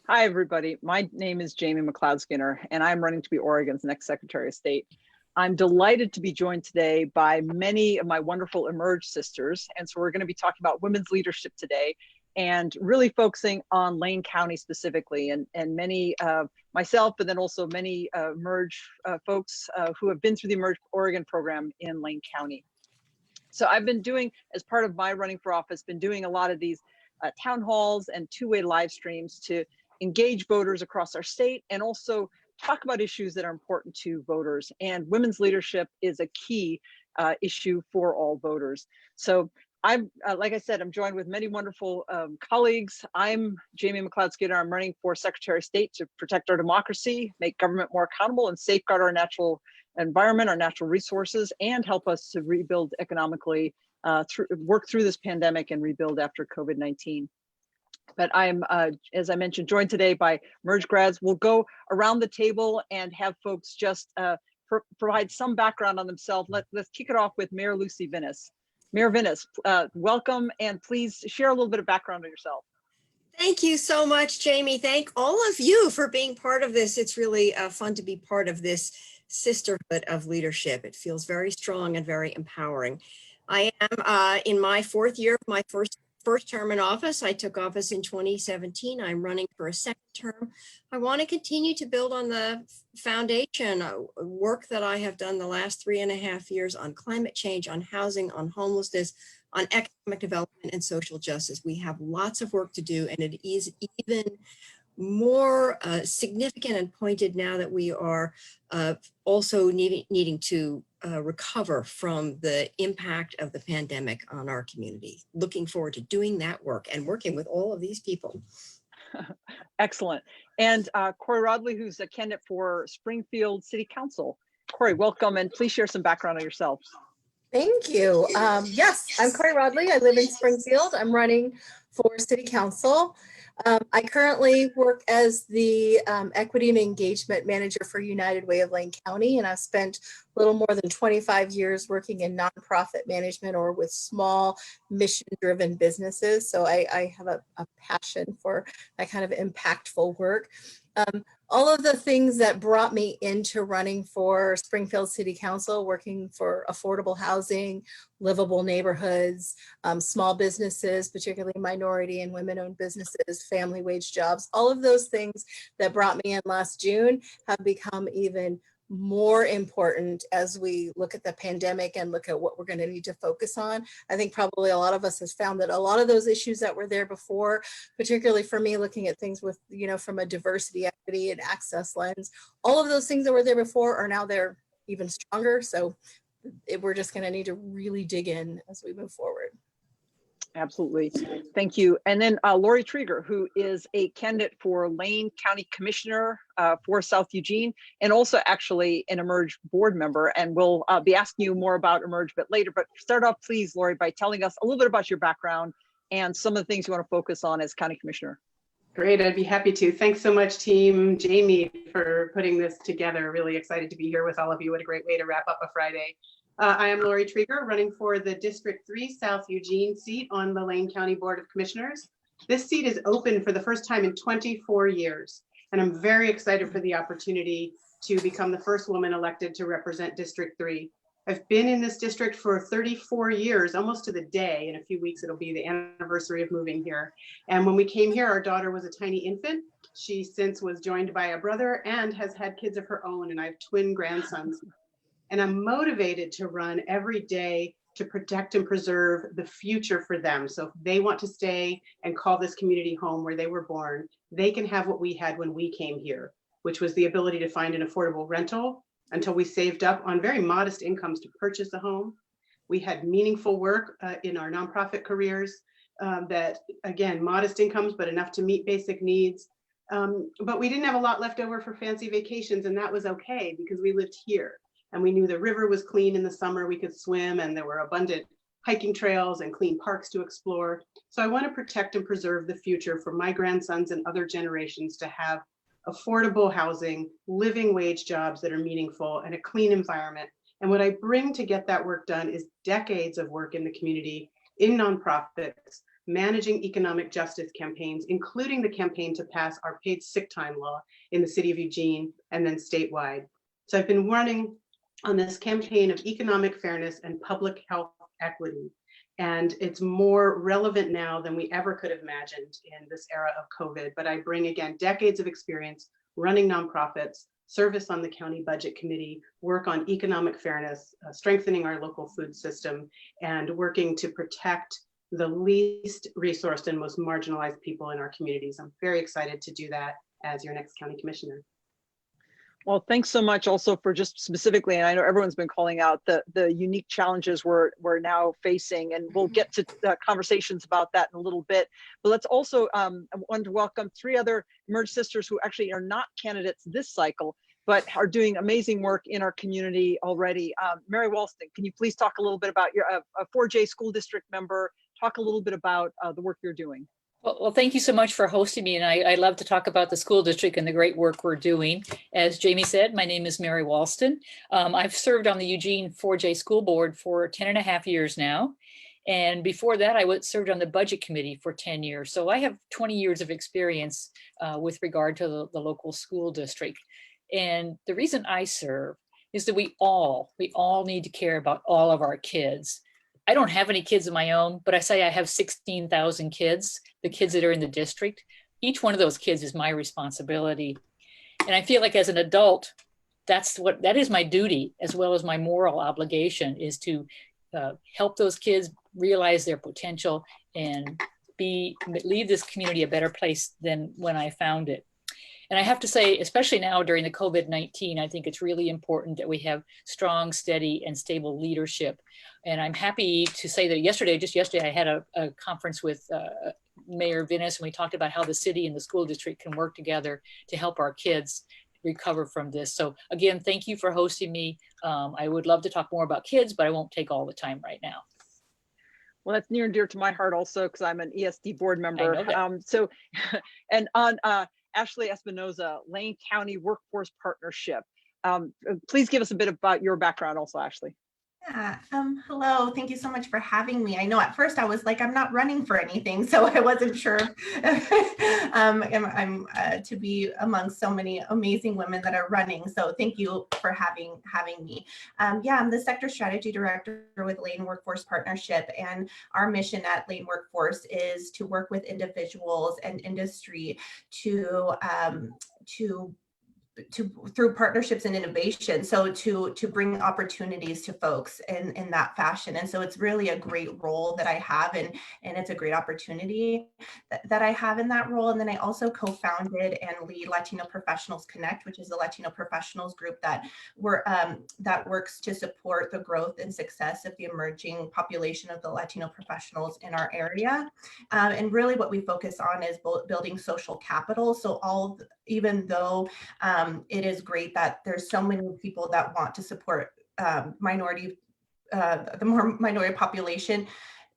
Hi, everybody. My name is Jamie McLeod Skinner, and I'm running to be Oregon's next Secretary of State. I'm delighted to be joined today by many of my wonderful Emerge sisters. And so we're going to be talking about women's leadership today and really focusing on Lane County specifically. And many, myself, but then also many Emerge folks who have been through the Emerge Oregon program in Lane County. So I've been doing, as part of my running for office, been doing a lot of these town halls and two-way live streams to engage voters across our state and also talk about issues that are important to voters. And women's leadership is a key issue for all voters. So I'm, like I said, I'm joined with many wonderful colleagues. I'm Jamie McLeod Skinner. I'm running for Secretary of State to protect our democracy, make government more accountable, and safeguard our natural environment, our natural resources, and help us to rebuild economically, work through this pandemic and rebuild after COVID-19. But I'm, as I mentioned, joined today by Emerge grads. We'll go around the table and have folks just provide some background on themselves. Let's kick it off with Mayor Lucy Vinis. Mayor Vinis, welcome, and please share a little bit of background on yourself. Thank you so much, Jamie. Thank all of you for being part of this. It's really fun to be part of this sisterhood of leadership. It feels very strong and very empowering. I am in my fourth year of my first term in office. I took office in 2017. I'm running for a second term. I want to continue to build on the foundation work that I have done the last 3.5 years on climate change, on housing, on homelessness, on economic development and social justice. We have lots of work to do, and it is even more significant and pointed now that we are also needing to recover from the impact of the pandemic on our community. Looking forward to doing that work and working with all of these people. Excellent. And Corey Rodley, who's a candidate for Springfield City Council. Corey, welcome, and please share some background on yourself. Thank you. Yes, I'm Corey Rodley. I live in Springfield. I'm running for City Council. I currently work as the Equity and Engagement Manager for United Way of Lane County, and I've spent a little more than 25 years working in nonprofit management or with small mission-driven businesses. So I have a passion for that kind of impactful work. All of the things that brought me into running for Springfield City Council, working for affordable housing, livable neighborhoods, small businesses, particularly minority and women-owned businesses, family wage jobs, all of those things that brought me in last June have become even more important as we look at the pandemic and look at what we're going to need to focus on. I think probably a lot of us has found that a lot of those issues that were there before, particularly for me looking at things with, from a diversity, equity, and access lens, all of those things that were there before are now there even stronger. So we're just going to need to really dig in as we move forward. Absolutely. Thank you. And then Lori Trieger, who is a candidate for Lane County Commissioner for South Eugene, and also actually an Emerge board member. And we'll be asking you more about Emerge a bit later. But start off, please, Lori, by telling us a little bit about your background and some of the things you want to focus on as County Commissioner. Great, I'd be happy to. Thanks so much, team Jamie, for putting this together. Really excited to be here with all of you. What a great way to wrap up a Friday. I am Lori Trieger, running for the District 3 South Eugene seat on the Lane County Board of Commissioners. This seat is open for the first time in 24 years, and I'm very excited for the opportunity to become the first woman elected to represent District 3. I've been in this district for 34 years, almost to the day. In a few weeks, it'll be the anniversary of moving here. And when we came here, our daughter was a tiny infant. She since was joined by a brother and has had kids of her own, and I have twin grandsons. And I'm motivated to run every day to protect and preserve the future for them. So if they want to stay and call this community home where they were born, they can have what we had when we came here, which was the ability to find an affordable rental until we saved up on very modest incomes to purchase a home. We had meaningful work in our nonprofit careers that, again, modest incomes, but enough to meet basic needs. But we didn't have a lot left over for fancy vacations, and that was okay because we lived here. And we knew the river was clean in the summer, we could swim, and there were abundant hiking trails and clean parks to explore. So I want to protect and preserve the future for my grandsons and other generations to have affordable housing, living wage jobs that are meaningful, and a clean environment. And what I bring to get that work done is decades of work in the community, in nonprofits, managing economic justice campaigns, including the campaign to pass our paid sick time law in the city of Eugene and then statewide. So I've been running on this campaign of economic fairness and public health equity. And it's more relevant now than we ever could have imagined in this era of COVID. But I bring, again, decades of experience running nonprofits, service on the county budget committee, work on economic fairness, strengthening our local food system, and working to protect the least resourced and most marginalized people in our communities. I'm very excited to do that as your next county commissioner. Well, thanks so much also for just specifically, and I know everyone's been calling out the unique challenges we're now facing, and we'll get to conversations about that in a little bit. But let's also, I want to welcome 3 other Emerge Sisters who actually are not candidates this cycle, but are doing amazing work in our community already. Mary Walston, can you please talk a little bit about your a 4J school district member, talk a little bit about the work you're doing. Well, thank you so much for hosting me. And I love to talk about the school district and the great work we're doing. As Jamie said, my name is Mary Walston. I've served on the Eugene 4J School Board for 10.5 years now. And before that, I served on the budget committee for 10 years. So I have 20 years of experience with regard to the local school district. And the reason I serve is that we all need to care about all of our kids. I don't have any kids of my own, but I say I have 16,000 kids, the kids that are in the district. Each one of those kids is my responsibility. And I feel like as an adult, that is my duty, as well as my moral obligation, is to help those kids realize their potential and leave this community a better place than when I found it. And I have to say, especially now during the COVID-19, I think it's really important that we have strong, steady, and stable leadership. And I'm happy to say that just yesterday, I had a conference with Mayor Vinis, and we talked about how the city and the school district can work together to help our kids recover from this. So again, thank you for hosting me. I would love to talk more about kids, but I won't take all the time right now. Well, that's near and dear to my heart also, because I'm an ESD board member. And on Ashley Espinoza, Lane County Workforce Partnership. Please give us a bit about your background also, Ashley. Yeah, hello, thank you so much for having me. I know at first I was like, I'm not running for anything, so I wasn't sure I'm to be among so many amazing women that are running. So thank you for having me. Yeah, I'm the Sector Strategy Director with Lane Workforce Partnership, and our mission at Lane Workforce is to work with individuals and industry to through partnerships and innovation, so to bring opportunities to folks in that fashion. And so it's really a great role that I have, and it's a great opportunity that I have in that role. And then I also co-founded and lead Latino Professionals Connect, which is a Latino professionals group that works to support the growth and success of the emerging population of the Latino professionals in our area. And really what we focus on is building social capital. So even though it is great that there's so many people that want to support the minority population,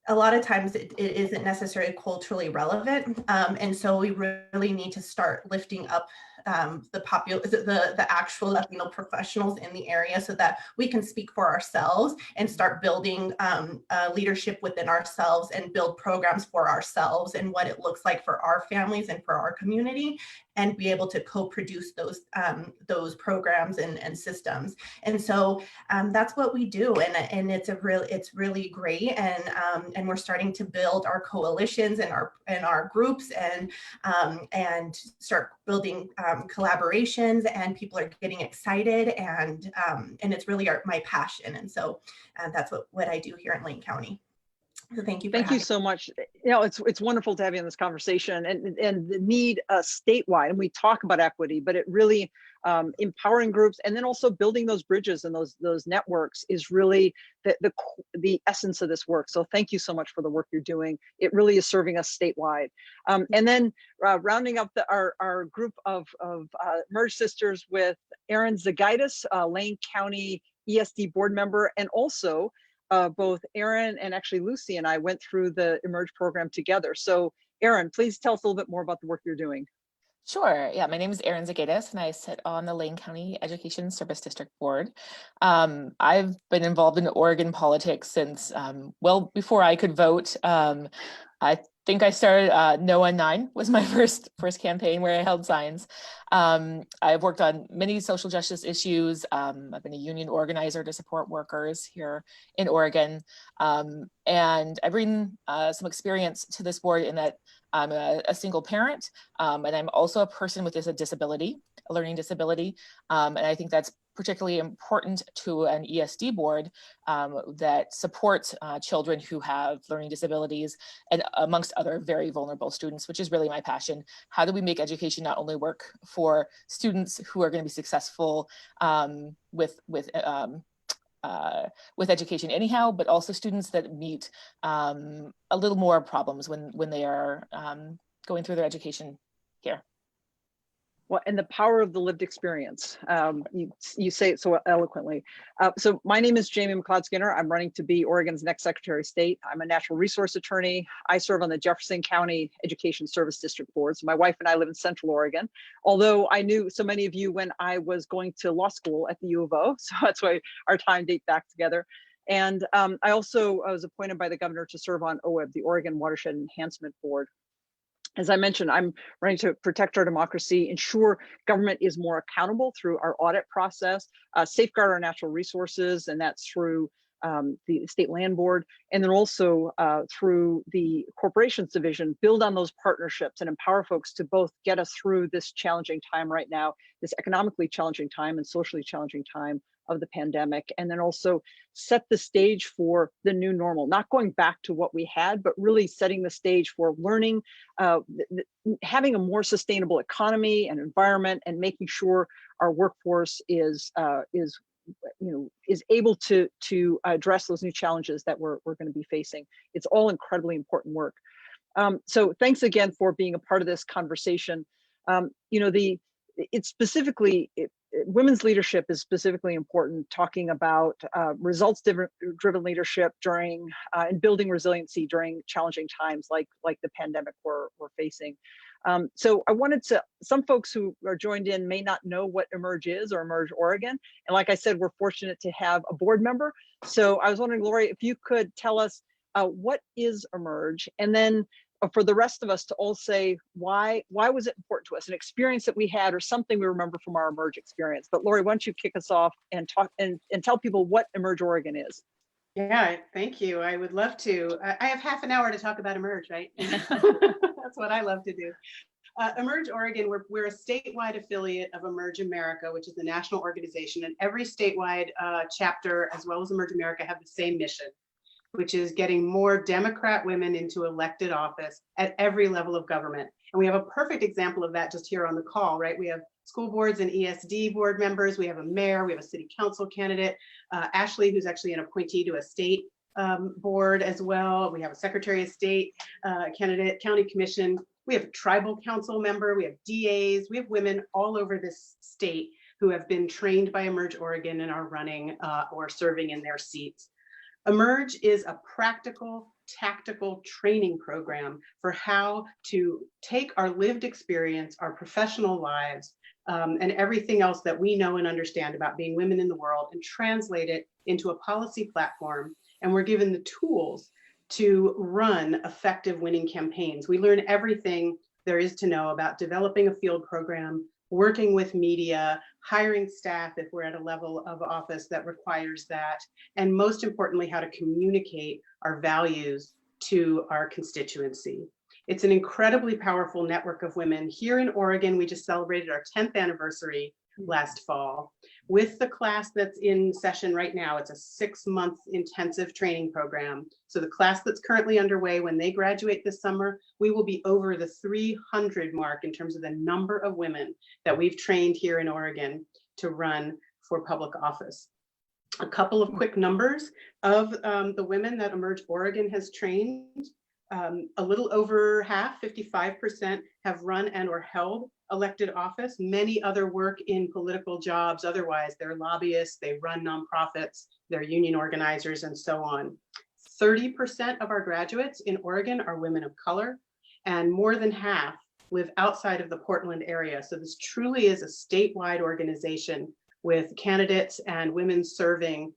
a lot of times it isn't necessarily culturally relevant. And so we really need to start lifting up the actual Latino professionals in the area, so that we can speak for ourselves and start building leadership within ourselves and build programs for ourselves and what it looks like for our families and for our community, and be able to co-produce those programs and systems. And so that's what we do, and it's really great. And we're starting to build our coalitions and our groups and start building collaborations, and people are getting excited, and it's really my passion. And so that's what I do here in Lane County. So thank you. Thank you so much. You know, it's wonderful to have you in this conversation, and the need statewide. And we talk about equity, but it really empowering groups, and then also building those bridges and those networks is really the essence of this work. So thank you so much for the work you're doing. It really is serving us statewide. And then rounding up our group of Merge Sisters with Erin Zagaitis, Lane County ESD board member, and also both Erin and actually Lucy and I went through the Emerge program together. So Erin, please tell us a little bit more about the work you're doing. Sure. Yeah, my name is Erin Zagaitis, and I sit on the Lane County Education Service District Board. I've been involved in Oregon politics since well before I could vote. I think I started No on 9 was my first campaign where I held signs. I've worked on many social justice issues. I've been a union organizer to support workers here in Oregon. And I bring some experience to this board in that I'm a single parent, and I'm also a person with a disability, a learning disability. And I think that's particularly important to an ESD board that supports children who have learning disabilities and amongst other very vulnerable students, which is really my passion. How do we make education not only work for students who are going to be successful with education anyhow, but also students that meet a little more problems when they are going through their education here. Well, and the power of the lived experience. You say it so eloquently. So my name is Jamie McLeod-Skinner. I'm running to be Oregon's next Secretary of State. I'm a natural resource attorney. I serve on the Jefferson County Education Service District Board. So my wife and I live in Central Oregon, although I knew so many of you when I was going to law school at the U of O. So that's why our time date back together. And I also was appointed by the governor to serve on OWEB, the Oregon Watershed Enhancement Board. As I mentioned, I'm running to protect our democracy, ensure government is more accountable through our audit process, safeguard our natural resources, and that's through the State Land Board, and then also through the Corporations Division, build on those partnerships and empower folks to both get us through this challenging time right now, this economically challenging time and socially challenging time of the pandemic, and then also set the stage for the new normal, not going back to what we had, but really setting the stage for learning, having a more sustainable economy and environment, and making sure our workforce is able to address those new challenges that we're going to be facing. It's all incredibly important work. So thanks again for being a part of this conversation. Women's leadership is specifically important, talking about results-driven leadership during and building resiliency during challenging times like the pandemic we're facing. So I wanted to, some folks who are joined in may not know what Emerge is or Emerge Oregon. And like I said, we're fortunate to have a board member. So I was wondering, Lori, if you could tell us what is Emerge, and then for the rest of us to all say, why was it important to us, an experience that we had or something we remember from our Emerge experience. But Lori, why don't you kick us off and talk and tell people what Emerge Oregon is? Yeah, thank you. I would love to. I have half an hour to talk about Emerge, right? That's what I love to do. Emerge Oregon, we're a statewide affiliate of Emerge America, which is the national organization, and every statewide chapter, as well as Emerge America, have the same mission, which is getting more Democrat women into elected office at every level of government. And we have a perfect example of that just here on the call, right? We have school boards and ESD board members. We have a mayor, we have a city council candidate, Ashley, who's actually an appointee to a state board as well. We have a Secretary of State candidate, county commission. We have a tribal council member. We have DAs. We have women all over this state who have been trained by Emerge Oregon and are running or serving in their seats. Emerge is a practical, tactical training program for how to take our lived experience, our professional lives, and everything else that we know and understand about being women in the world, and translate it into a policy platform. And we're given the tools to run effective winning campaigns. We learn everything there is to know about developing a field program, working with media, hiring staff if we're at a level of office that requires that, and most importantly, how to communicate our values to our constituency. It's an incredibly powerful network of women. Here in Oregon, we just celebrated our 10th anniversary last fall. With the class that's in session right now, it's a 6-month intensive training program. So the class that's currently underway, when they graduate this summer, we will be over the 300 mark in terms of the number of women that we've trained here in Oregon to run for public office. A couple of quick numbers of the women that Emerge Oregon has trained. A little over half, 55%, have run and or held elected office. Many other work in political jobs. Otherwise, they're lobbyists, they run nonprofits, they're union organizers, and so on. 30% of our graduates in Oregon are women of color, and more than half live outside of the Portland area. So this truly is a statewide organization with candidates and women serving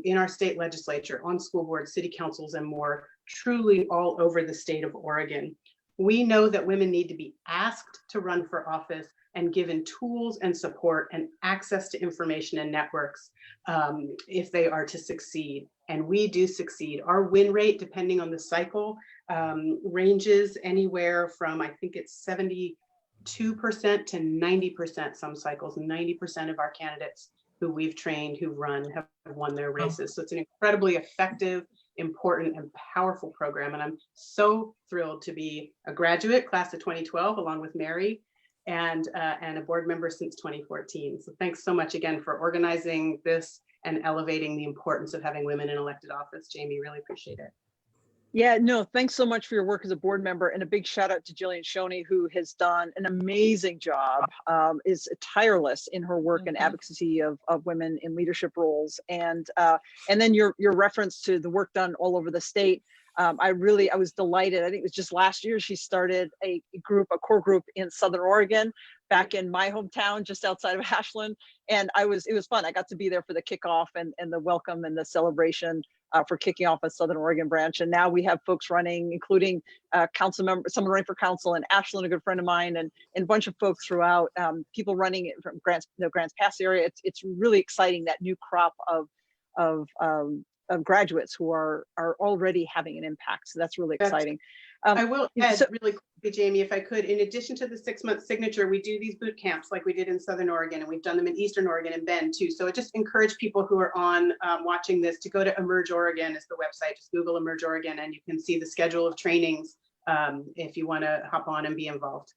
in our state legislature, on school boards, city councils, and more truly all over the state of Oregon. We know that women need to be asked to run for office and given tools and support and access to information and networks if they are to succeed. And we do succeed. Our win rate, depending on the cycle, ranges anywhere from, I think it's 72% to 90% some cycles. 90% of our candidates who we've trained, who run, have won their races. So it's an incredibly effective, important, and powerful program. And I'm so thrilled to be a graduate, class of 2012, along with Mary, and a board member since 2014. So thanks so much again for organizing this and elevating the importance of having women in elected office. Jamie, really appreciate it. Yeah, no, thanks so much for your work as a board member, and a big shout out to Jillian Shoney, who has done an amazing job, is tireless in her work and advocacy of women in leadership roles. And then your reference to the work done all over the state. I was delighted. I think it was just last year she started a core group in Southern Oregon, back in my hometown, just outside of Ashland. And it was fun. I got to be there for the kickoff and the welcome and the celebration for kicking off a Southern Oregon branch. And now we have folks running, including council members, someone running for council in Ashland, a good friend of mine, and a bunch of folks throughout, people running from the Grants Pass area. It's really exciting, that new crop of graduates who are already having an impact. So that's really exciting. I will add really quickly, Jamie, if I could, in addition to the 6-month signature, we do these boot camps like we did in Southern Oregon, and we've done them in Eastern Oregon and Bend too. So I just encourage people who are on watching this to go to Emerge Oregon is the website. Just Google Emerge Oregon and you can see the schedule of trainings if you want to hop on and be involved.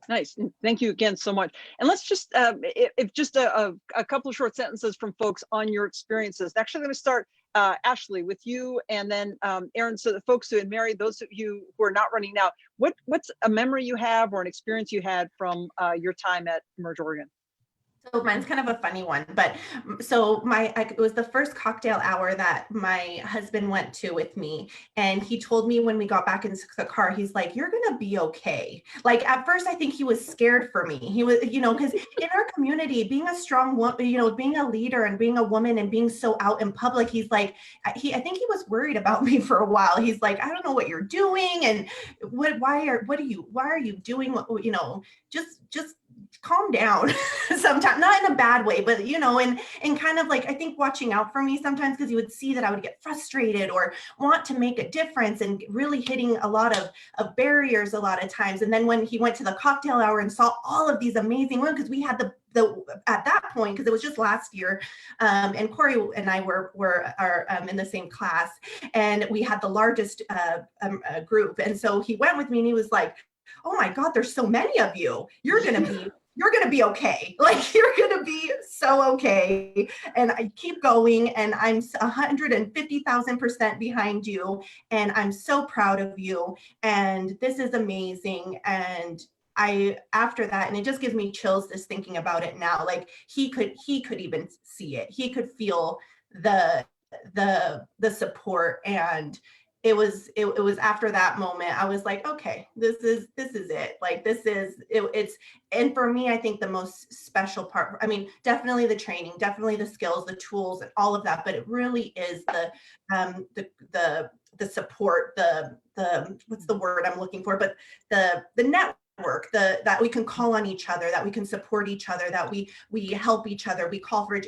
Nice. Thank you again so much. And let's just, if just a couple of short sentences from folks on your experiences. Actually, I'm going to start, Ashley, with you, and then Erin, so the folks who, and Mary, those of you who are not running now, what's a memory you have or an experience you had from your time at Emerge Oregon? So mine's kind of a funny one, but so it was the first cocktail hour that my husband went to with me. And he told me when we got back into the car, he's like, "You're going to be okay." Like at first, I think he was scared for me. He was, because in our community, being a strong woman, being a leader and being a woman and being so out in public, he's like, I think he was worried about me for a while. He's like, "I don't know what you're doing. And why are you doing what, just calm down." Sometimes, not in a bad way, but and kind of like, I think watching out for me sometimes, because you would see that I would get frustrated or want to make a difference and really hitting a lot of barriers a lot of times. And then when he went to the cocktail hour and saw all of these amazing women, because we had the at that point, because it was just last year, and Corey and I were in the same class, and we had the largest group. And so he went with me and he was like, "Oh my God, there's so many of you. You're going to be okay. Like, you're going to be so okay." And I keep going, and I'm 150,000% behind you. And I'm so proud of you. And this is amazing. And after that, and it just gives me chills just thinking about it now. Like he could even see it. He could feel the support. And it was after that moment, I was like, okay, this is it. Like, and for me, I think the most special part, I mean, definitely the training, definitely the skills, the tools, and all of that, but it really is the support, the what's the word I'm looking for, but the network, that we can call on each other, that we can support each other, that we help each other, we call for,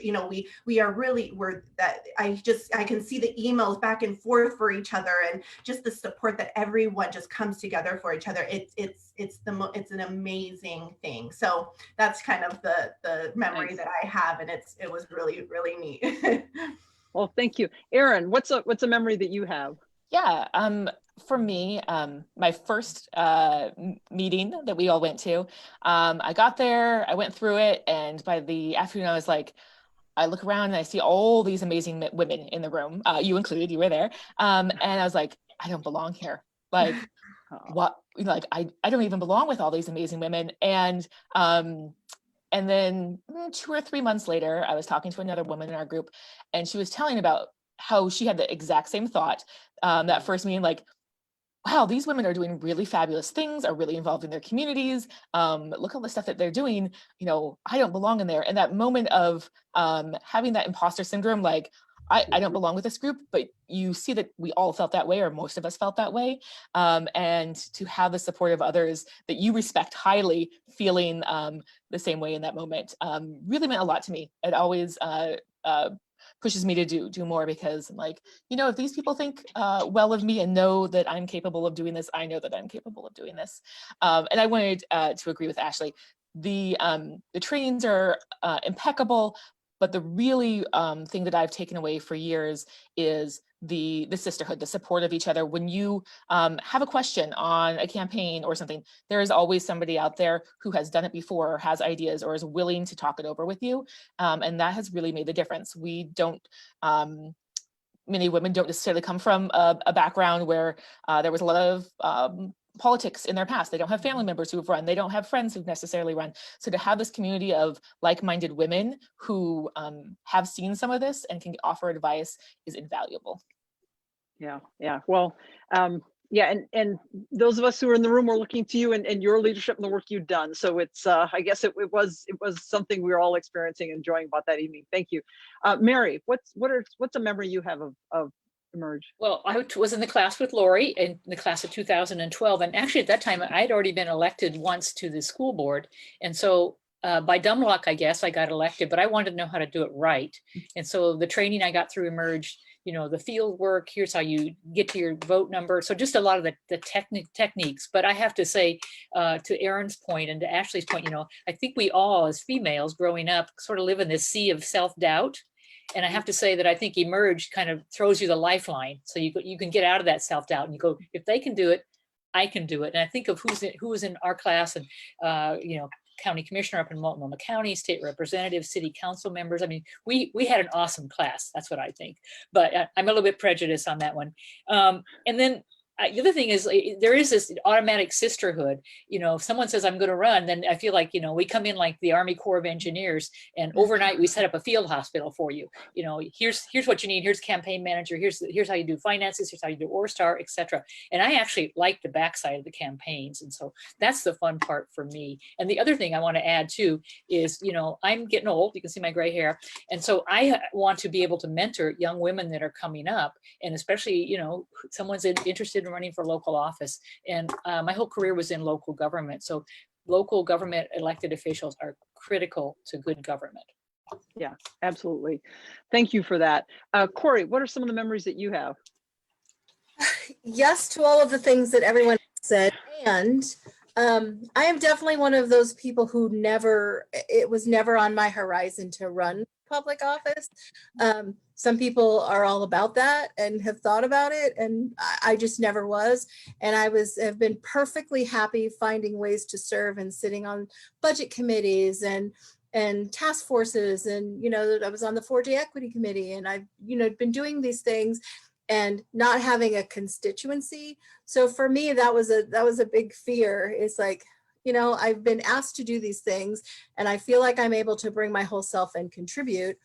I can see the emails back and forth for each other, and just the support that everyone just comes together for each other. It's an amazing thing. So that's kind of the memory Nice. that I have, and it was really, really neat. Well, thank you. Erin, what's a memory that you have? Yeah, for me, my first meeting that we all went to, I got there, I went through it, and by the afternoon, I was like, I look around and I see all these amazing women in the room, you included, you were there, and I was like, I don't belong here. Like, what? Like, I don't even belong with all these amazing women. And then 2 or 3 months later, I was talking to another woman in our group, and she was telling about how she had the exact same thought that first meeting, like, wow, these women are doing really fabulous things, are really involved in their communities. Look at all the stuff that they're doing. I don't belong in there. And that moment of having that imposter syndrome, like, I don't belong with this group, but you see that we all felt that way, or most of us felt that way. And to have the support of others that you respect highly feeling the same way in that moment really meant a lot to me. It always pushes me to do more, because I'm like, you know, if these people think well of me and know that I'm capable of doing this, I know that I'm capable of doing this. And I wanted to agree with Ashley. The trainings are impeccable, but the really thing that I've taken away for years is the sisterhood, the support of each other. When you have a question on a campaign or something, there is always somebody out there who has done it before, or has ideas, or is willing to talk it over with you. And that has really made the difference. We don't, many women don't necessarily come from a background where there was a lot of politics in their past. They don't have family members who have run. They don't have friends who've necessarily run. So to have this community of like-minded women who have seen some of this and can offer advice is invaluable. Yeah. Well, yeah, and those of us who are in the room are looking to you and your leadership and the work you've done. So it's, I guess it was something we were all experiencing and enjoying about that evening. Thank you. Mary, what's a memory you have of Emerge? Well, I was in the class with Lori in the class of 2012. And actually at that time, I had already been elected once to the school board. And so by dumb luck, I guess I got elected, but I wanted to know how to do it right. And so the training I got through Emerge, you know, the field work, here's how you get to your vote number. So just a lot of the techniques. But I have to say, to Erin's point and to Ashley's point, you know, I think we all as females growing up sort of live in this sea of self-doubt. And I have to say that I think Emerge kind of throws you the lifeline. So you can get out of that self-doubt and you go, if they can do it, I can do it. And I think of who was in our class, and, you know, county commissioner up in Multnomah County, state representative, city council members. I mean, we had an awesome class. That's what I think. But I'm a little bit prejudiced on that one. And then the other thing is there is this automatic sisterhood. You know, if someone says I'm going to run, then I feel like, you know, we come in like the Army Corps of Engineers, and overnight we set up a field hospital for you. You know, here's what you need. Here's campaign manager. Here's how you do finances. Here's how you do ORSTAR, etc. And I actually like the backside of the campaigns, and so that's the fun part for me. And the other thing I want to add too is, you know, I'm getting old. You can see my gray hair, and so I want to be able to mentor young women that are coming up, and especially, you know, someone's interested in running for local office. And my whole career was in local government. So local government elected officials are critical to good government. Yeah, absolutely. Thank you for that. Corey, what are some of the memories that you have? Yes to all of the things that everyone said. And I am definitely one of those people who it was never on my horizon to run public office. Some people are all about that and have thought about it, and I just never was. And have been perfectly happy finding ways to serve and sitting on budget committees and task forces. And, you know, I was on the 4J Equity Committee, and I've, you know, been doing these things and not having a constituency. So for me, that was a big fear. It's like, you know, I've been asked to do these things, and I feel like I'm able to bring my whole self and contribute.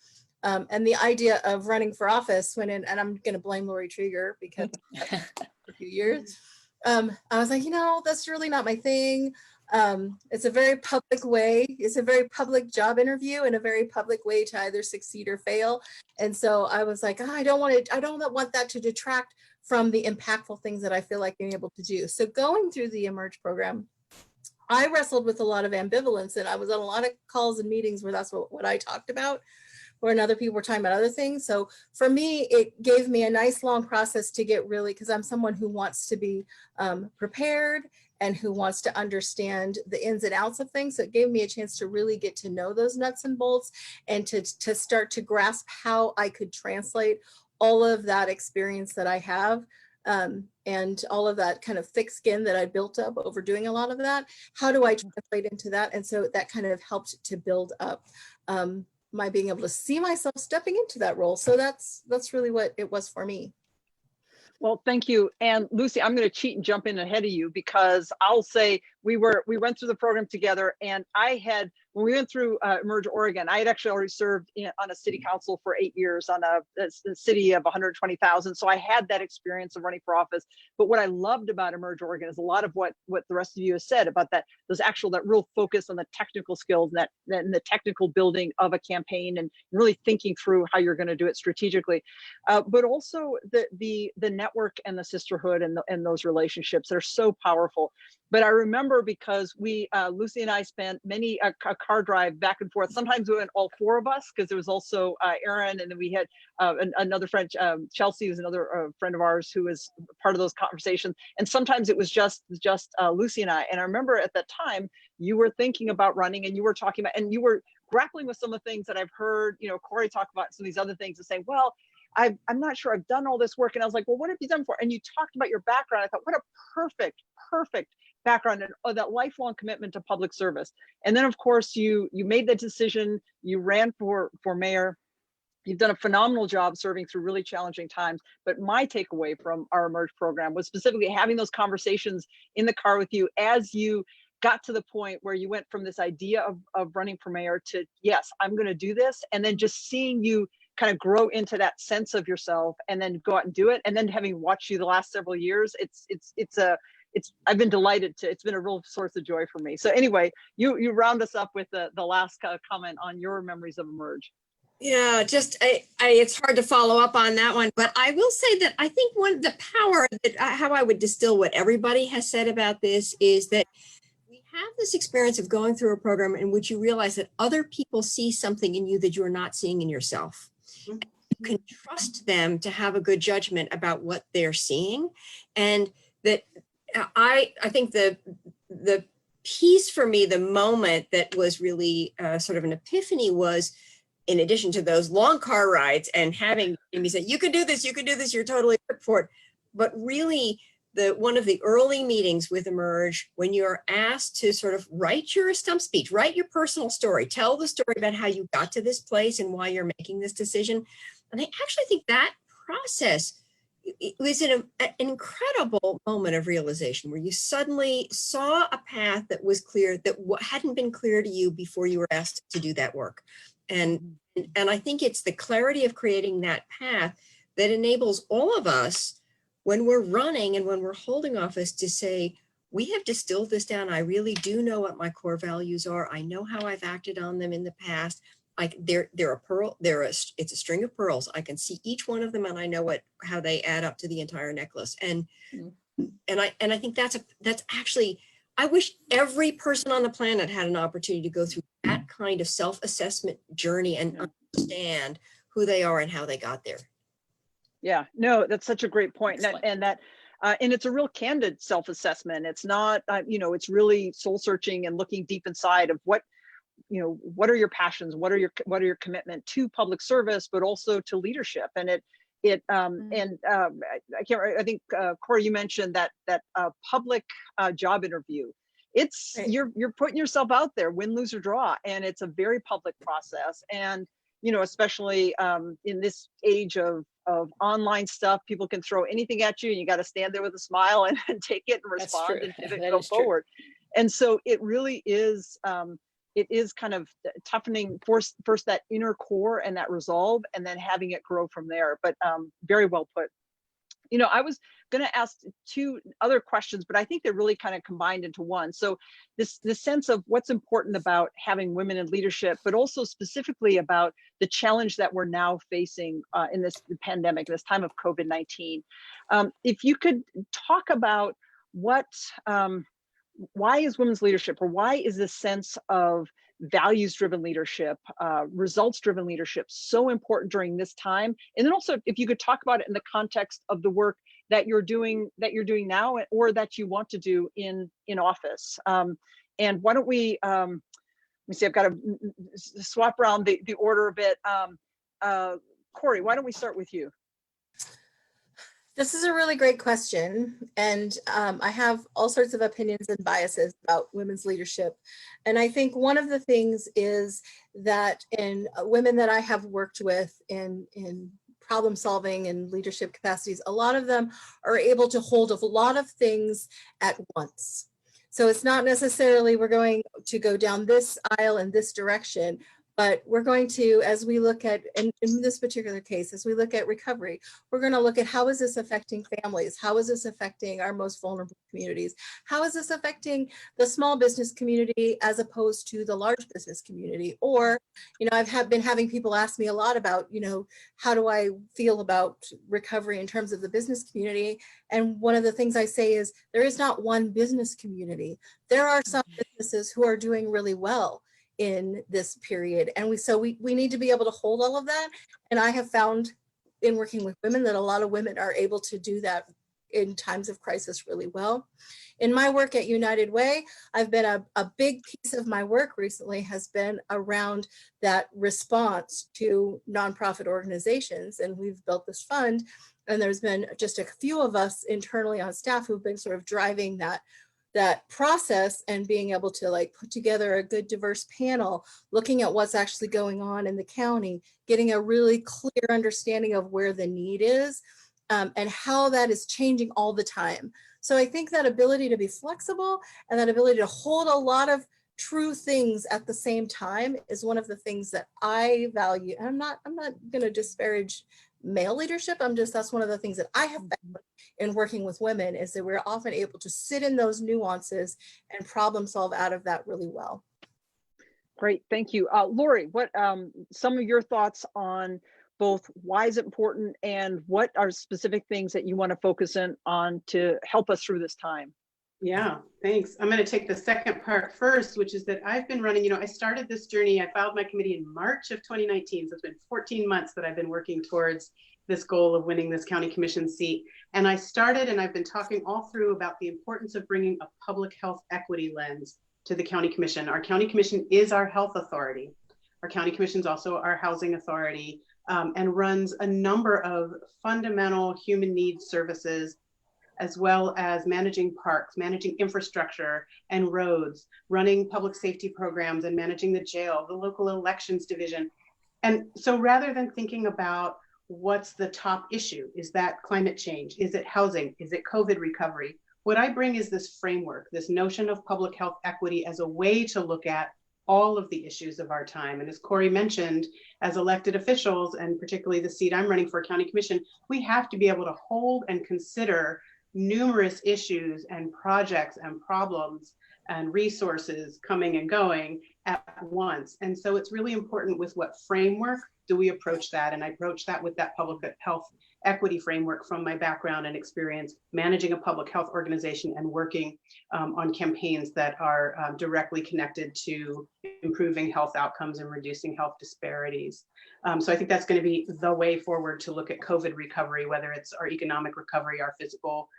And the idea of running for office and I'm going to blame Lori Trieger because for a few years, I was like, you know, that's really not my thing. It's a very public way. It's a very public job interview and a very public way to either succeed or fail. And so I was like, I don't want that to detract from the impactful things that I feel like being able to do. So going through the Emerge program, I wrestled with a lot of ambivalence, and I was on a lot of calls and meetings where that's what I talked about, where other people were talking about other things. So for me, it gave me a nice long process to get really, because I'm someone who wants to be prepared and who wants to understand the ins and outs of things. So it gave me a chance to really get to know those nuts and bolts and to start to grasp how I could translate all of that experience that I have. And all of that kind of thick skin that I built up over doing a lot of that. How do I translate into that? And so that kind of helped to build up my being able to see myself stepping into that role. So that's really what it was for me. Well, thank you. And Lucy, I'm going to cheat and jump in ahead of you, because I'll say we went through the program together, and I had when we went through Emerge Oregon, I had actually already served on a city council for 8 years on a city of 120,000. So I had that experience of running for office. But what I loved about Emerge Oregon is a lot of what the rest of you have said about that real focus on the technical skills and the technical building of a campaign and really thinking through how you're going to do it strategically. But also the network and the sisterhood and those relationships that are so powerful. But I remember because Lucy and I spent many a car drive back and forth. Sometimes we went all four of us because there was also Aaron, and then we had another friend, Chelsea, who's another friend of ours who was part of those conversations. And sometimes it was just Lucy and I. And I remember at that time you were thinking about running, and you were talking about, and you were grappling with some of the things that I've heard, Corey talk about, some of these other things, and say, well, I'm not sure I've done all this work. And I was like, well, what have you done for? And you talked about your background. I thought, what a perfect background and that lifelong commitment to public service. And then of course you made the decision, you ran for mayor. You've done a phenomenal job serving through really challenging times. But my takeaway from our Emerge program was specifically having those conversations in the car with you as you got to the point where you went from this idea of running for mayor to, yes, I'm going to do this. And then just seeing you kind of grow into that sense of yourself and then go out and do it. And then having watched you the last several years, I've been delighted it's been a real source of joy for me. So anyway, you round us up with the last comment on your memories of Emerge. Yeah, it's hard to follow up on that one, but I will say that I think the power that how I would distill what everybody has said about this is that we have this experience of going through a program in which you realize that other people see something in you that you're not seeing in yourself. You can trust them to have a good judgment about what they're seeing, and that I think the piece for me, the moment that was really sort of an epiphany was, in addition to those long car rides and having Amy say, you can do this, you're totally equipped for it. But really one of the early meetings with Emerge, when you're asked to sort of write your stump speech, write your personal story, tell the story about how you got to this place and why you're making this decision. And I actually think that process, it was an incredible moment of realization where you suddenly saw a path that was clear that hadn't been clear to you before you were asked to do that work. And I think it's the clarity of creating that path that enables all of us when we're running and when we're holding office to say, we have distilled this down. I really do know what my core values are. I know how I've acted on them in the past. It's a string of pearls. I can see each one of them, and I know how they add up to the entire necklace. And I think that's actually, I wish every person on the planet had an opportunity to go through that kind of self-assessment journey and understand who they are and how they got there. Yeah, no, that's such a great point. And it's a real candid self-assessment. It's not, it's really soul searching and looking deep inside of what are your passions, what are your commitment to public service, but also to leadership. And I think Corey, you mentioned that public job interview. It's right. You're putting yourself out there, win, lose or draw, and it's a very public process. And especially in this age of online stuff, people can throw anything at you, and you got to stand there with a smile and take it and respond and go forward. And so it really is. It is kind of toughening first that inner core and that resolve, and then having it grow from there. But very well put. I was going to ask two other questions, but I think they're really kind of combined into one. So this sense of what's important about having women in leadership, but also specifically about the challenge that we're now facing in this pandemic, this time of COVID-19. If you could talk about why is women's leadership, or why is this sense of values-driven leadership, results-driven leadership so important during this time? And then also, if you could talk about it in the context of the work that you're doing now, or that you want to do in office. And why don't we? Let me see. I've got to swap around the order a bit. Corey, why don't we start with you? This is a really great question, and I have all sorts of opinions and biases about women's leadership. And I think one of the things is that in women that I have worked with in problem solving and leadership capacities, a lot of them are able to hold a lot of things at once. So it's not necessarily we're going to go down this aisle in this direction, but we're going to, as we look at, in this particular case, as we look at recovery, we're going to look at how is this affecting families? How is this affecting our most vulnerable communities? How is this affecting the small business community as opposed to the large business community? Or, you know, I've been having people ask me a lot about, you know, how do I feel about recovery in terms of the business community? And one of the things I say is there is not one business community. There are some businesses who are doing really well in this period. And we need to be able to hold all of that. And I have found in working with women that a lot of women are able to do that in times of crisis really well. In my work at United Way, I've been a big piece of my work recently has been around that response to nonprofit organizations. And we've built this fund, and there's been just a few of us internally on staff who've been sort of driving that process and being able to like put together a good diverse panel, looking at what's actually going on in the county, getting a really clear understanding of where the need is and how that is changing all the time. So I think that ability to be flexible and that ability to hold a lot of true things at the same time is one of the things that I value. And I'm not going to disparage male leadership. That's one of the things that I have found in working with women is that we're often able to sit in those nuances and problem solve out of that really well. Great, thank you. Lori, what some of your thoughts on both why is it important and what are specific things that you want to focus in on to help us through this time? Yeah, thanks. I'm going to take the second part first, which is that I've been running, I started this journey, I filed my committee in March of 2019. So it's been 14 months that I've been working towards this goal of winning this county commission seat. And I started, and I've been talking all through about the importance of bringing a public health equity lens to the county commission. Our county commission is our health authority. Our county commission is also our housing authority and runs a number of fundamental human needs services, as well as managing parks, managing infrastructure and roads, running public safety programs and managing the jail, the local elections division. And so rather than thinking about what's the top issue, is that climate change? Is it housing? Is it COVID recovery? What I bring is this framework, this notion of public health equity as a way to look at all of the issues of our time. And as Corey mentioned, as elected officials, and particularly the seat I'm running for county commission, we have to be able to hold and consider numerous issues and projects and problems and resources coming and going at once. And so it's really important with what framework do we approach that? And I approach that with that public health equity framework from my background and experience managing a public health organization and working on campaigns that are directly connected to improving health outcomes and reducing health disparities. So I think that's going to be the way forward to look at COVID recovery, whether it's our economic recovery, our physical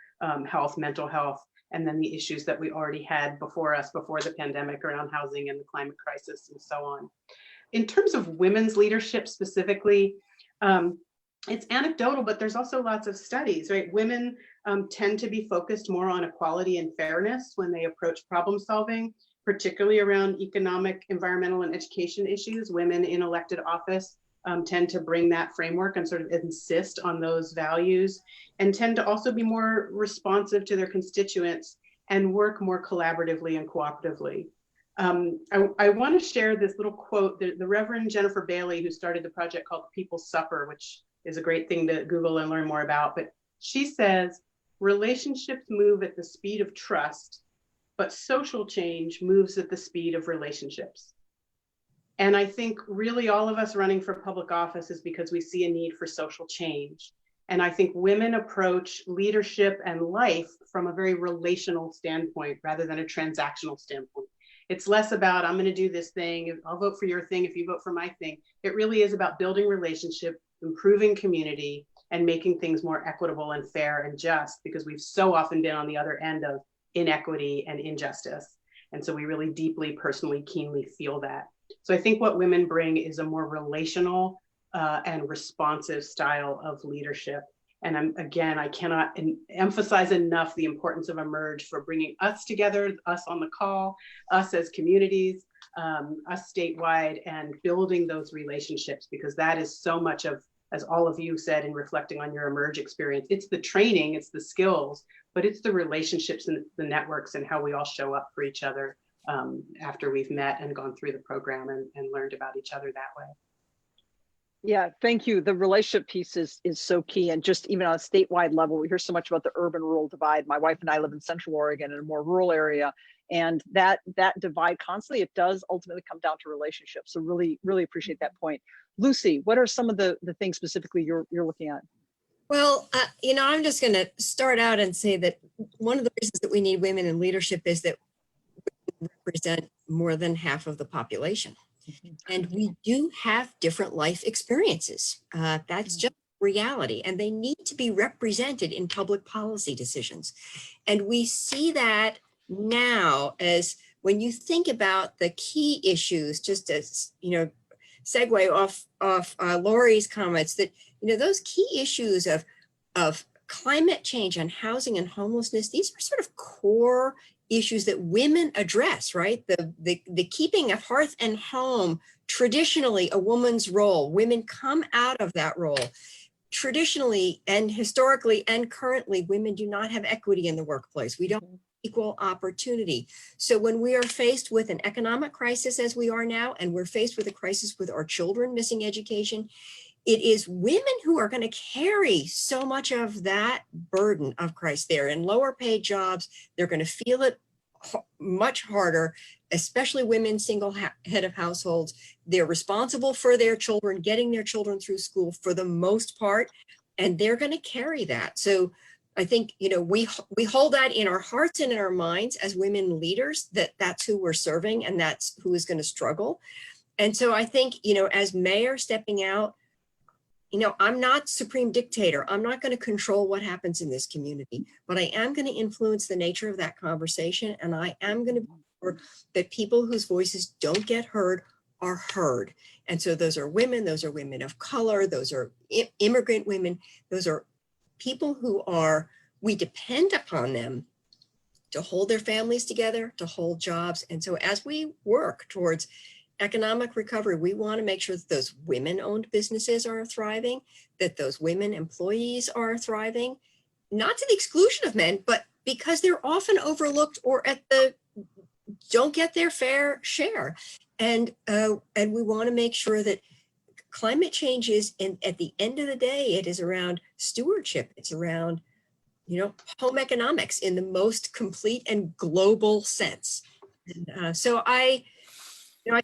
health, mental health, and then the issues that we already had before us, before the pandemic around housing and the climate crisis and so on. In terms of women's leadership specifically, it's anecdotal, but there's also lots of studies, right? Women tend to be focused more on equality and fairness when they approach problem solving, particularly around economic, environmental, and education issues. Women in elected office tend to bring that framework and sort of insist on those values, and tend to also be more responsive to their constituents and work more collaboratively and cooperatively. I want to share this little quote. The Reverend Jennifer Bailey, who started the project called The People's Supper, which is a great thing to Google and learn more about, but she says, relationships move at the speed of trust, but social change moves at the speed of relationships. And I think really all of us running for public office is because we see a need for social change. And I think women approach leadership and life from a very relational standpoint rather than a transactional standpoint. It's less about, I'm going to do this thing, I'll vote for your thing if you vote for my thing. It really is about building relationship, improving community, and making things more equitable and fair and just, because we've so often been on the other end of inequity and injustice. And so we really deeply, personally, keenly feel that. So I think what women bring is a more relational and responsive style of leadership. And I cannot emphasize enough the importance of Emerge for bringing us together, us on the call, us as communities, us statewide, and building those relationships, because that is so much of as all of you said in reflecting on your Emerge experience, it's the training, it's the skills, but it's the relationships and the networks and how we all show up for each other after we've met and gone through the program and learned about each other that way. Yeah, thank you. The relationship piece is so key. And just even on a statewide level, we hear so much about the urban-rural divide. My wife and I live in Central Oregon in a more rural area. And that divide constantly, it does ultimately come down to relationships. So really, really appreciate that point. Lucy, what are some of the things specifically you're looking at? Well, I'm just going to start out and say that one of the reasons that we need women in leadership is that we represent more than half of the population. And we do have different life experiences. That's just reality. And they need to be represented in public policy decisions. And we see that now as when you think about the key issues, just as, segue off Lori's comments, that, those key issues of climate change and housing and homelessness, these are sort of core issues that women address, right? The keeping of hearth and home, traditionally a woman's role. Women come out of that role. Traditionally and historically and currently, women do not have equity in the workplace. We don't have equal opportunity. So when we are faced with an economic crisis as we are now, and we're faced with a crisis with our children missing education, it is women who are going to carry so much of that burden of crisis. They're in lower paid jobs. They're going to feel it much harder, especially women, single head of households. They're responsible for their children, getting their children through school for the most part, and they're going to carry that. So I think, we hold that in our hearts and in our minds as women leaders, that's who we're serving and that's who is going to struggle. And so I think, as mayor stepping out, I'm not supreme dictator. I'm not going to control what happens in this community, but I am going to influence the nature of that conversation. And I am going to be sure that people whose voices don't get heard are heard. And so those are women of color, those are immigrant women, those are people who we depend upon them to hold their families together, to hold jobs. And so as we work towards economic recovery, we want to make sure that those women-owned businesses are thriving, that those women employees are thriving, not to the exclusion of men, but because they're often overlooked or don't get their fair share. And we want to make sure that climate change is, and at the end of the day, it is around stewardship. It's around, home economics in the most complete and global sense. And, so I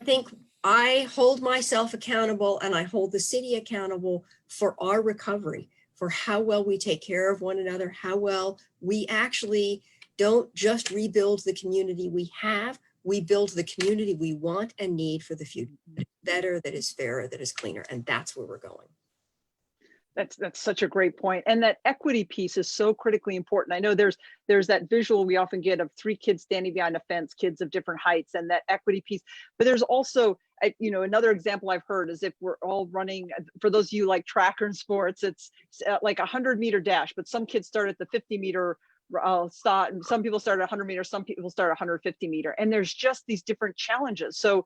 think I hold myself accountable and I hold the city accountable for our recovery, for how well we take care of one another, how well we actually don't just rebuild the community we have, we build the community we want and need for the future, that is better, that is fairer, that is cleaner. And that's where we're going. That's such a great point. And that equity piece is so critically important. I know there's that visual we often get of 3 kids standing behind a fence, kids of different heights, and that equity piece. But there's also, another example I've heard is if we're all running, for those of you like track and sports, it's like a 100-meter dash, but some kids start at the 50-meter start, and some people start at 100 meters, some people start at 150 meter. And there's just these different challenges. So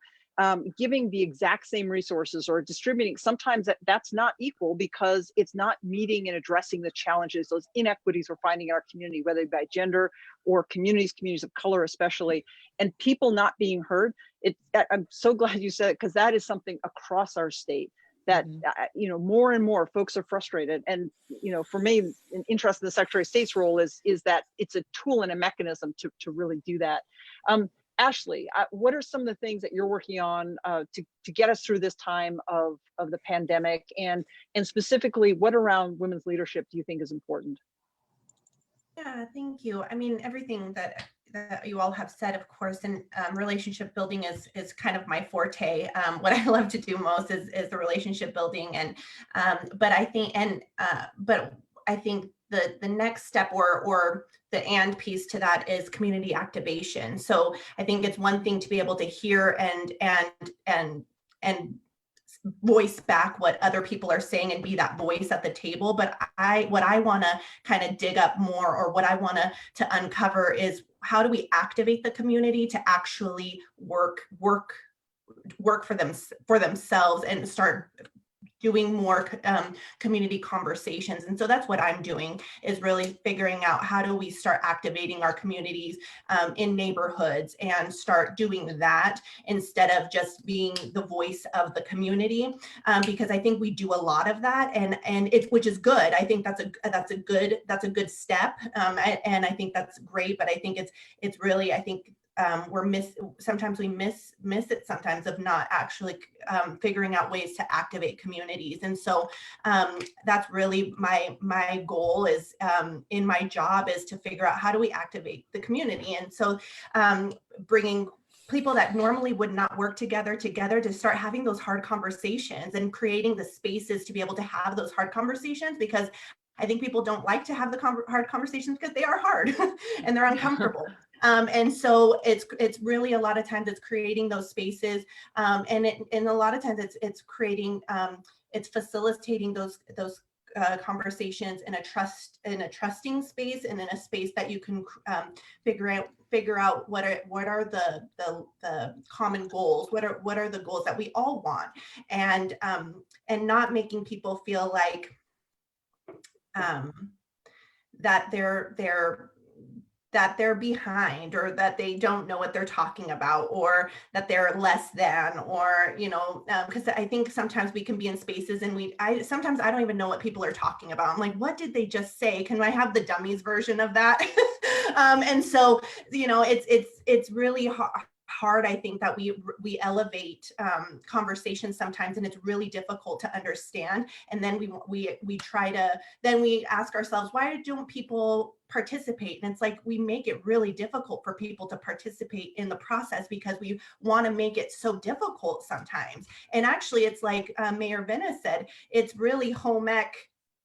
giving the exact same resources or distributing, sometimes that's not equal because it's not meeting and addressing the challenges, those inequities we're finding in our community, whether by gender or communities of color especially, and people not being heard. I'm so glad you said it, because that is something across our state that, more and more folks are frustrated. And, for me, an interest in the Secretary of State's role is that it's a tool and a mechanism to really do that. Ashley, what are some of the things that you're working on to get us through this time of the pandemic, and specifically what around women's leadership do you think is important? Yeah, thank you. I mean, everything that you all have said, of course, and relationship building is kind of my forte. What I love to do most is the relationship building, and but I think the next step or the and piece to that is community activation. So I think it's one thing to be able to hear and voice back what other people are saying and be that voice at the table. But what I want to kind of dig up more, or what I want to uncover, is how do we activate the community to actually work for themselves and start doing more community conversations. And so that's what I'm doing, is really figuring out how do we start activating our communities in neighborhoods and start doing that instead of just being the voice of the community, because I think we do a lot of that, and which is good. I think that's a good step, and I think that's great. But I think it's really, I think sometimes we miss it sometimes of not actually figuring out ways to activate communities. And so that's really my goal is in my job, is to figure out how do we activate the community. And so bringing people that normally would not work together to start having those hard conversations and creating the spaces to be able to have those hard conversations, because I think people don't like to have the hard conversations because they are hard and they're uncomfortable. And so it's really, a lot of times it's creating those spaces, and a lot of times it's creating, it's facilitating those conversations in a trusting space, and in a space that you can figure out what are the common goals, what are the goals that we all want, and not making people feel like that they're behind, or that they don't know what they're talking about, or that they're less than, or, because I think sometimes we can be in spaces and sometimes I don't even know what people are talking about. I'm like, what did they just say? Can I have the dummies version of that? And so, it's really hard, I think, that we elevate conversations sometimes, and it's really difficult to understand. And then we ask ourselves, why don't people participate? And it's like, we make it really difficult for people to participate in the process because we want to make it so difficult sometimes. And actually, it's like Mayor Venice said, it's really home ec.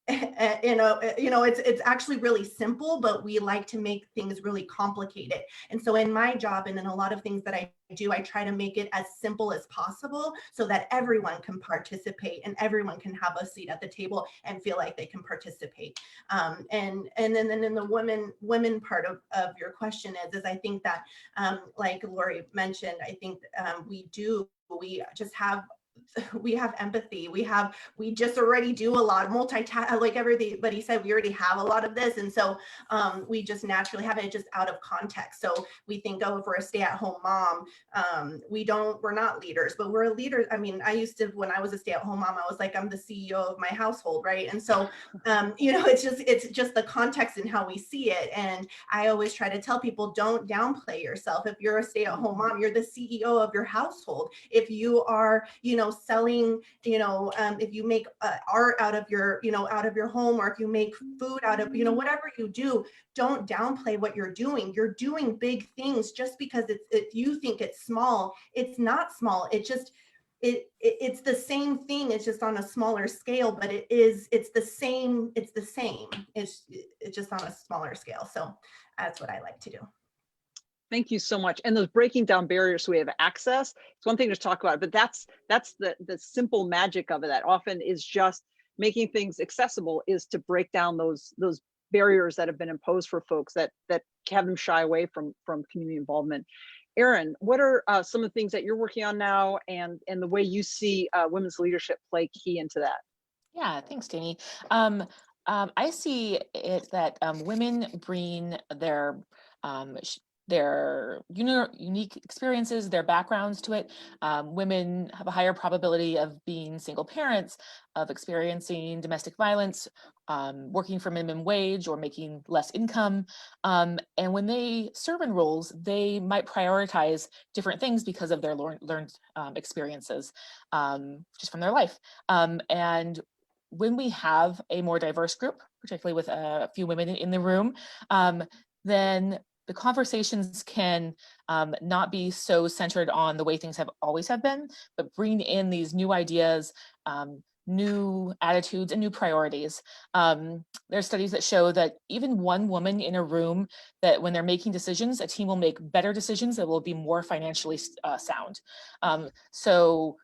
It's actually really simple, but we like to make things really complicated. And so in my job, and in a lot of things that I do, I try to make it as simple as possible so that everyone can participate and everyone can have a seat at the table and feel like they can participate. And then in the women part of your question is I think that, like Lori mentioned, I think we have empathy. We just already do a lot of like everybody said, we already have a lot of this. And so we just naturally have it just out of context. So we think, oh, if we're a stay-at-home mom, we're not leaders, but we're leaders. I mean, when I was a stay-at-home mom, I was like, I'm the CEO of my household, right? And so, it's just the context and how we see it. And I always try to tell people, don't downplay yourself. If you're a stay-at-home mom, you're the CEO of your household. If you are, selling, if you make art out of your home, or if you make food out of, whatever you do, don't downplay what you're doing. You're doing big things. Just because if you think it's small, it's not small. It's just, it's the same thing. It's just on a smaller scale, but it's the same. It's just on a smaller scale. So that's what I like to do. Thank you so much. And those breaking down barriers so we have access, it's one thing to talk about, but that's the simple magic of it. That often is just making things accessible, is to break down those barriers that have been imposed for folks that have them shy away from community involvement. Erin, what are some of the things that you're working on now, and the way you see women's leadership play key into that? Yeah, thanks, Jamie. I see it that women bring their unique experiences, their backgrounds to it. Women have a higher probability of being single parents, of experiencing domestic violence, working for minimum wage, or making less income. And when they serve in roles, they might prioritize different things because of their learned experiences just from their life. And when we have a more diverse group, particularly with a few women in the room, then the conversations can not be so centered on the way things have always have been, but bring in these new ideas, new attitudes, and new priorities. There are studies that show that even one woman in a room, that when they're making decisions, a team will make better decisions that will be more financially sound. So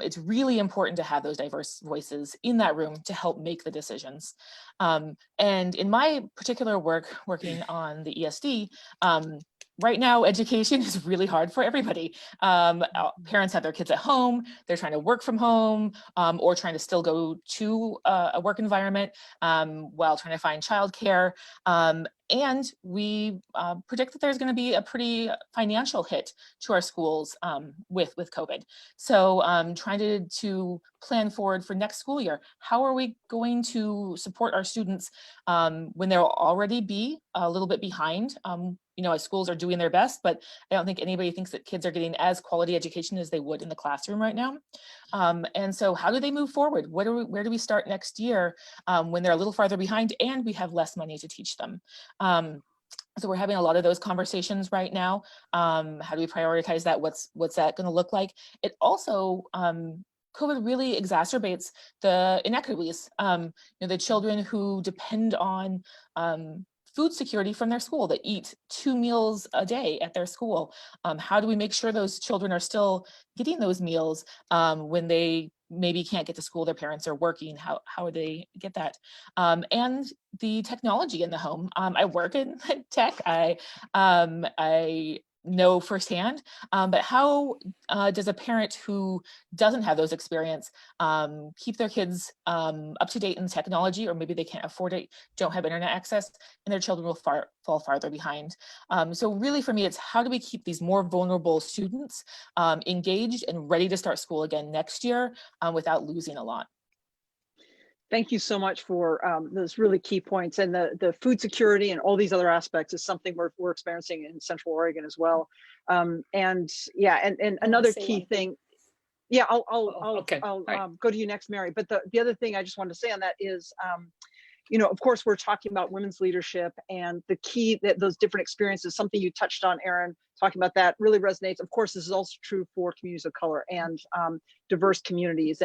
it's really important to have those diverse voices in that room to help make the decisions. And in my particular work, working on the ESD, right now, education is really hard for everybody. Parents have their kids at home, they're trying to work from home, or trying to still go to a work environment while trying to find childcare. And we predict that there's going to be a pretty financial hit to our schools with COVID. So trying to plan forward for next school year, how are we going to support our students when they'll already be a little bit behind? As schools are doing their best, but I don't think anybody thinks that kids are getting as quality education as they would in the classroom right now. And so how do they move forward? Where do we start next year when they're a little farther behind and we have less money to teach them? So we're having a lot of those conversations right now. How do we prioritize that? What's that going to look like? It also, COVID really exacerbates the inequities. The children who depend on food security from their school, that eat 2 meals a day at their school. How do we make sure those children are still getting those meals when they maybe can't get to school, their parents are working? How would they get that? And the technology in the home. I work in tech. I know firsthand, but how does a parent who doesn't have those experience keep their kids up to date in technology, or maybe they can't afford it, don't have internet access, and their children will fall farther behind. So really for me, it's how do we keep these more vulnerable students engaged and ready to start school again next year without losing a lot. Thank you so much for those really key points. And the food security and all these other aspects is something we're experiencing in Central Oregon as well. And another key thing. Yeah, I'll go to you next, Mary. But the other thing I just wanted to say on that is, of course, we're talking about women's leadership and the key that those different experiences, something you touched on, Erin, talking about that really resonates. Of course, this is also true for communities of color and diverse communities.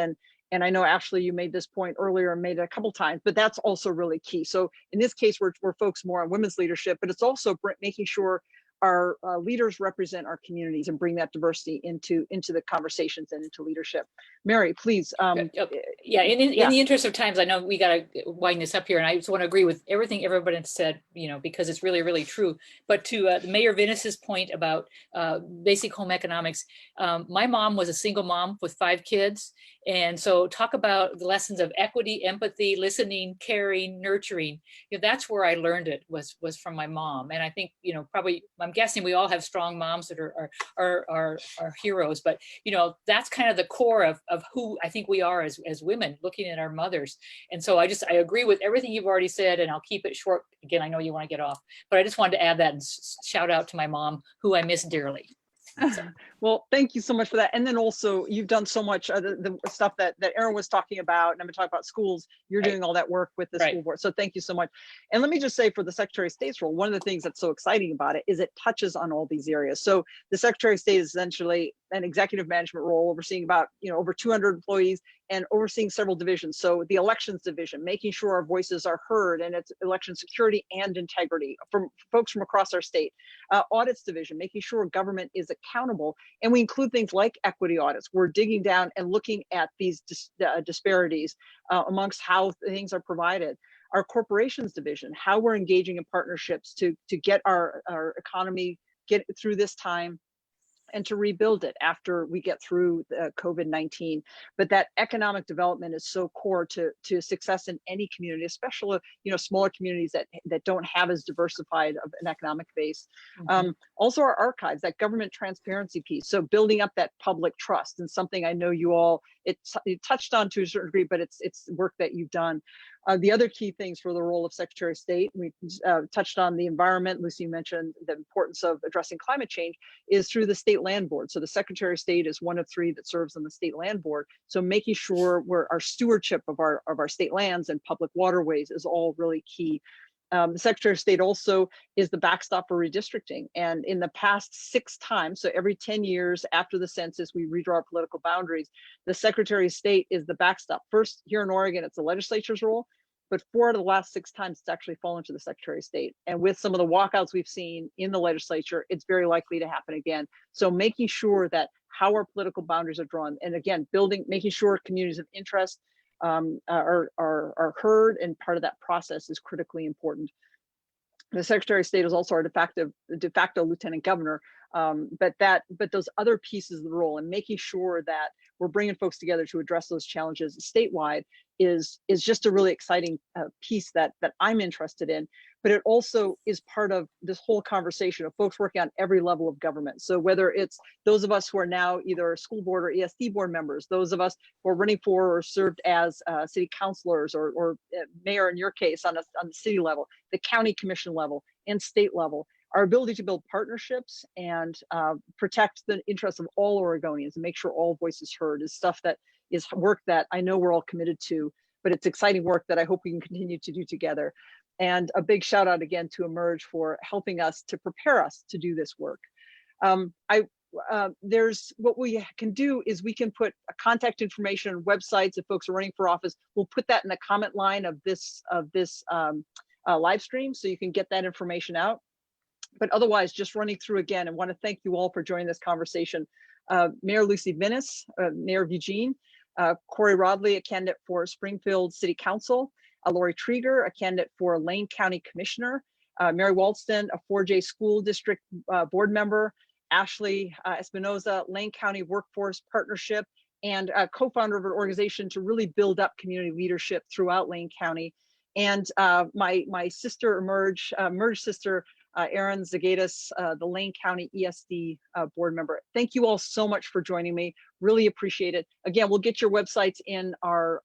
And I know, Ashley, you made this point earlier and made it a couple times, but that's also really key. So in this case, we're focused more on women's leadership, but it's also making sure our leaders represent our communities and bring that diversity into the conversations and into leadership. Mary, please. In the interest of times, I know we got to wind this up here, and I just want to agree with everything everybody said, because it's really, really true. But to Mayor Vinis's point about basic home economics, my mom was a single mom with 5 kids. And so talk about the lessons of equity, empathy, listening, caring, nurturing. That's where I learned it was from my mom. And I think, probably, I'm guessing we all have strong moms that are heroes, but that's kind of the core of who I think we are as women, looking at our mothers. And so I agree with everything you've already said, and I'll keep it short. Again, I know you want to get off, but I just wanted to add that and shout out to my mom, who I miss dearly. So. Well, thank you so much for that. And then also, you've done so much the stuff that Erin was talking about, and I'm going to talk about schools. You're doing all that work with the school board. So thank you so much. And let me just say, for the Secretary of State's role, one of the things that's so exciting about it is it touches on all these areas. So the Secretary of State is essentially an executive management role, overseeing about over 200 employees and overseeing several divisions. So the elections division, making sure our voices are heard, and it's election security and integrity from folks from across our state. Audits division, making sure government is accountable. And we include things like equity audits. We're digging down and looking at these disparities amongst how things are provided. Our corporations division, how we're engaging in partnerships to get our economy get through this time and to rebuild it after we get through COVID-19. But that economic development is so core to success in any community, especially smaller communities that don't have as diversified of an economic base. Mm-hmm. Also our archives, that government transparency piece. So building up that public trust, and something I know you all it touched on to a certain degree, but it's work that you've done. The other key things for the role of Secretary of State, we touched on the environment. Lucy mentioned the importance of addressing climate change is through the State Land Board. So the Secretary of State is one of 3 that serves on the State Land Board. So making sure our stewardship of our state lands and public waterways is all really key. The Secretary of State also is the backstop for redistricting. And in the past 6 times, so every 10 years after the census, we redraw our political boundaries. The Secretary of State is the backstop. First, here in Oregon, it's the legislature's role, but 4 out of the last 6 times, it's actually fallen to the Secretary of State. And with some of the walkouts we've seen in the legislature, it's very likely to happen again. So making sure that how our political boundaries are drawn, and again, making sure communities of interest are heard, and part of that process is critically important. The Secretary of State is also our de facto lieutenant governor. But those other pieces of the role and making sure that we're bringing folks together to address those challenges statewide is just a really exciting piece that I'm interested in. But it also is part of this whole conversation of folks working on every level of government. So whether it's those of us who are now either school board or ESD board members, those of us who are running for or served as city councilors or mayor in your case on the city level, the county commission level and state level, our ability to build partnerships and protect the interests of all Oregonians and make sure all voices heard is stuff that is work that I know we're all committed to, but it's exciting work that I hope we can continue to do together. And a big shout out again to Emerge for helping us to prepare us to do this work. There's what we can do is we can put a contact information, websites if folks are running for office. We'll put that in the comment line of this live stream so you can get that information out. But otherwise, just running through again, I want to thank you all for joining this conversation. Mayor Lucy Venus, Mayor of Eugene, Corey Rodley, a candidate for Springfield City Council, Lori Trieger, a candidate for Lane County Commissioner, Mary Walston, a 4J School District board member, Ashley Espinoza, Lane County Workforce Partnership, and a co-founder of an organization to really build up community leadership throughout Lane County. And my sister Emerge sister, Erin Zagatis, the Lane County ESD board member. Thank you all so much for joining me. Really appreciate it. Again, we'll get your websites in our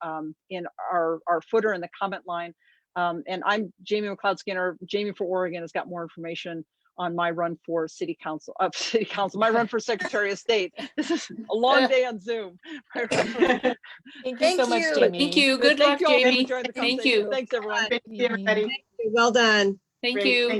footer in the comment line. And I'm Jamie McLeod Skinner. Jamie for Oregon has got more information on my run for city council, my run for Secretary of State. This is a long day on Zoom. Thank you so much, Jamie. Thank you. Good luck, Thank you all for Jamie. joining the Thank conversation. you. Thanks, everyone. Thank you, everybody. Well done. Thank Great. you. Thank